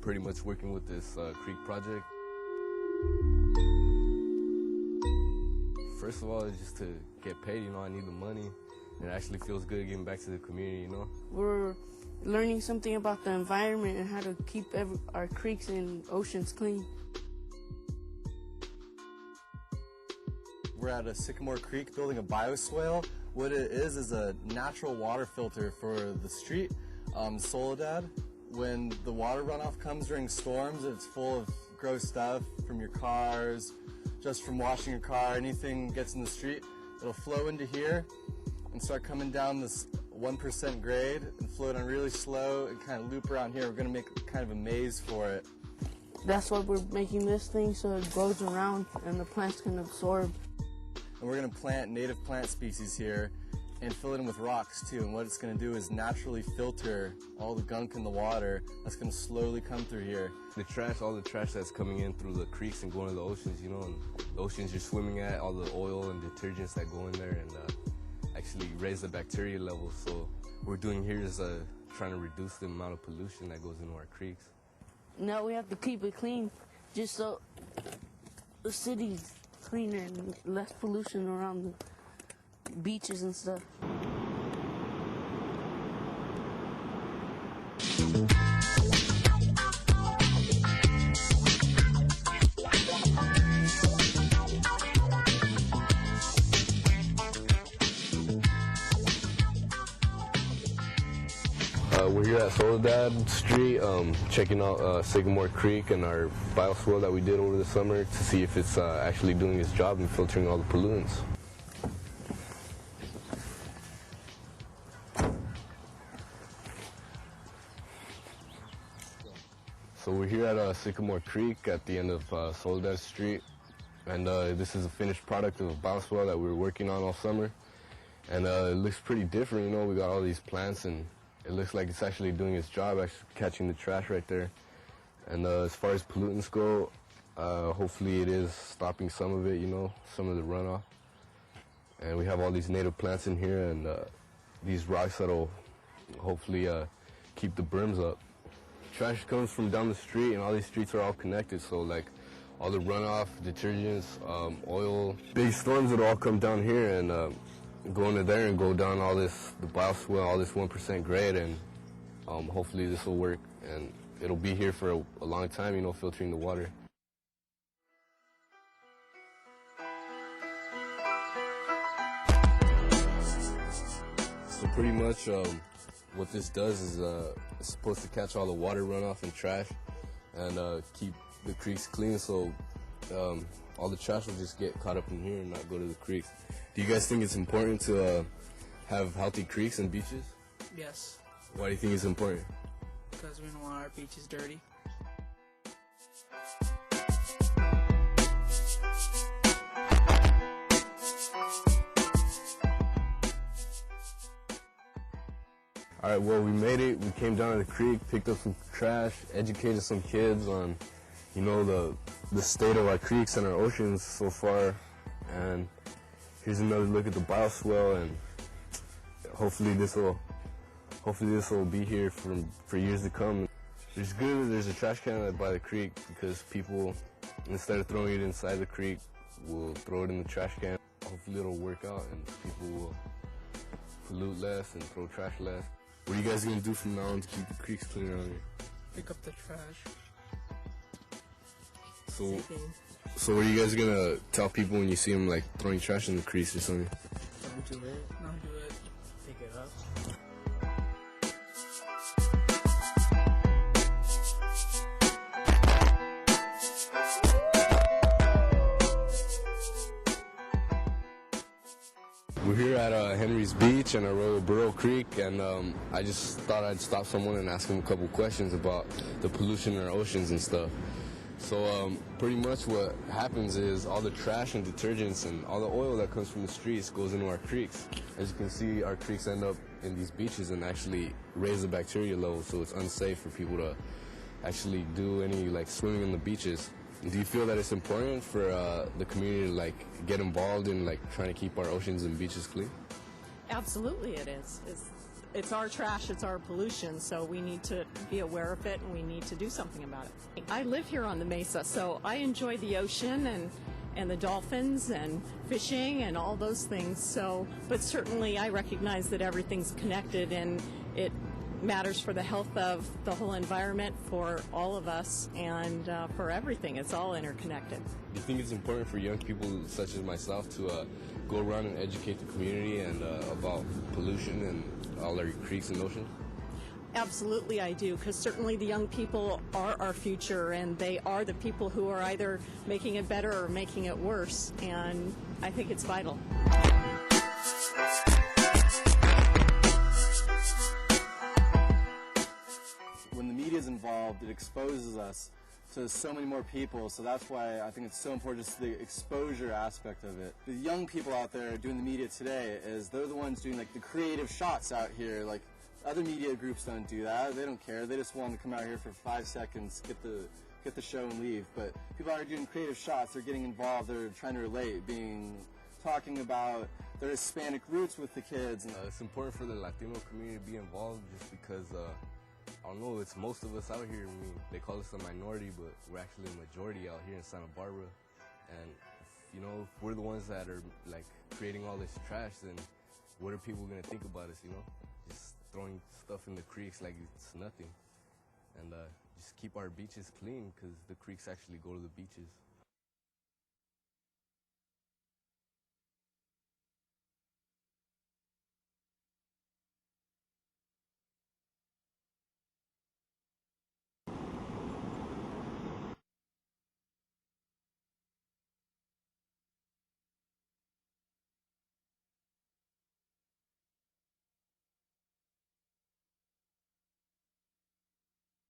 pretty much working with this creek project. First of all, it's just to get paid, I need the money. It actually feels good giving back to the community, We're learning something about the environment and how to keep our creeks and oceans clean. We're at a Sycamore Creek building a bioswale. What it is a natural water filter for the street, Soledad. When the water runoff comes during storms, it's full of gross stuff from your cars, just from washing your car, anything gets in the street. It'll flow into here and start coming down this 1% grade and flow down really slow and kind of loop around here. We're going to make kind of a maze for it. That's why we're making this thing, so it goes around and the plants can absorb. And we're going to plant native plant species here and fill it in with rocks too. And what it's going to do is naturally filter all the gunk in the water that's going to slowly come through here. The trash, all the trash that's coming in through the creeks and going to the oceans, and the oceans you're swimming at, all the oil and detergents that go in there and actually raise the bacteria levels. So what we're doing here is trying to reduce the amount of pollution that goes into our creeks. Now we have to keep it clean just so the city's cleaner and less pollution around the beaches and stuff. We're here at Soledad Street, checking out Sycamore Creek and our bioswale that we did over the summer to see if it's actually doing its job and filtering all the pollutants. So we're here at Sycamore Creek at the end of Soledad Street, and this is a finished product of a bioswale that we were working on all summer. And it looks pretty different, we got all these plants and it looks like it's actually doing its job, actually catching the trash right there. And as far as pollutants go, hopefully it is stopping some of it, some of the runoff. And we have all these native plants in here and these rocks that'll hopefully keep the brims up. Trash comes from down the street and all these streets are all connected, so like all the runoff, detergents, oil, big storms would all come down here and go into there and go down all this, the bioswale, all this 1% grade, and hopefully this will work and it'll be here for a long time, filtering the water. So pretty much what this does is it's supposed to catch all the water runoff and trash and keep the creeks clean, so all the trash will just get caught up in here and not go to the creeks. Do you guys think it's important to have healthy creeks and beaches? Yes. Why do you think it's important? Because we don't want our beaches dirty. All right, well, we made it. We came down to the creek, picked up some trash, educated some kids on, the state of our creeks and our oceans so far. And here's another look at the bioswale, and hopefully this will be here for years to come. It's good that there's a trash can by the creek because people, instead of throwing it inside the creek, will throw it in the trash can. Hopefully it'll work out and people will pollute less and throw trash less. What are you guys gonna do from now on to keep the creeks clean around here? Pick up the trash. So what are you guys gonna tell people when you see them like throwing trash in the creeks or something? Don't do it. Don't do it. Pick it up. We're here at Henry's Beach and Arroyo Burro Creek, and I just thought I'd stop someone and ask them a couple questions about the pollution in our oceans and stuff. So pretty much what happens is all the trash and detergents and all the oil that comes from the streets goes into our creeks. As you can see, our creeks end up in these beaches and actually raise the bacteria level, so it's unsafe for people to actually do any swimming in the beaches. Do you feel that it's important for the community to get involved in trying to keep our oceans and beaches clean? Absolutely it is. it's our trash, it's our pollution, so we need to be aware of it and we need to do something about it. I live here on the mesa, so I enjoy the ocean and the dolphins and fishing and all those things. So, but certainly I recognize that everything's connected and it matters for the health of the whole environment, for all of us, and for everything. It's all interconnected. Do you think it's important for young people such as myself to go around and educate the community and about pollution and all our creeks and oceans? Absolutely I do, because certainly the young people are our future, and they are the people who are either making it better or making it worse, and I think it's vital. When the media is involved, it exposes us to so many more people, so that's why I think it's so important, just the exposure aspect of it. The young people out there doing the media today, is they're the ones doing like the creative shots out here. Like, other media groups don't do that. They don't care. They just want to come out here for 5 seconds, get the show and leave. But people are doing creative shots. They're getting involved. They're trying to relate, talking about their Hispanic roots with the kids. It's important for the Latino community to be involved just because, I don't know, it's most of us out here. I mean, they call us a minority, but we're actually a majority out here in Santa Barbara. And, you know, if we're the ones that are, like, creating all this trash, then what are people going to think about us, you know? Just throwing stuff in the creeks like it's nothing. And just keep our beaches clean, because the creeks actually go to the beaches.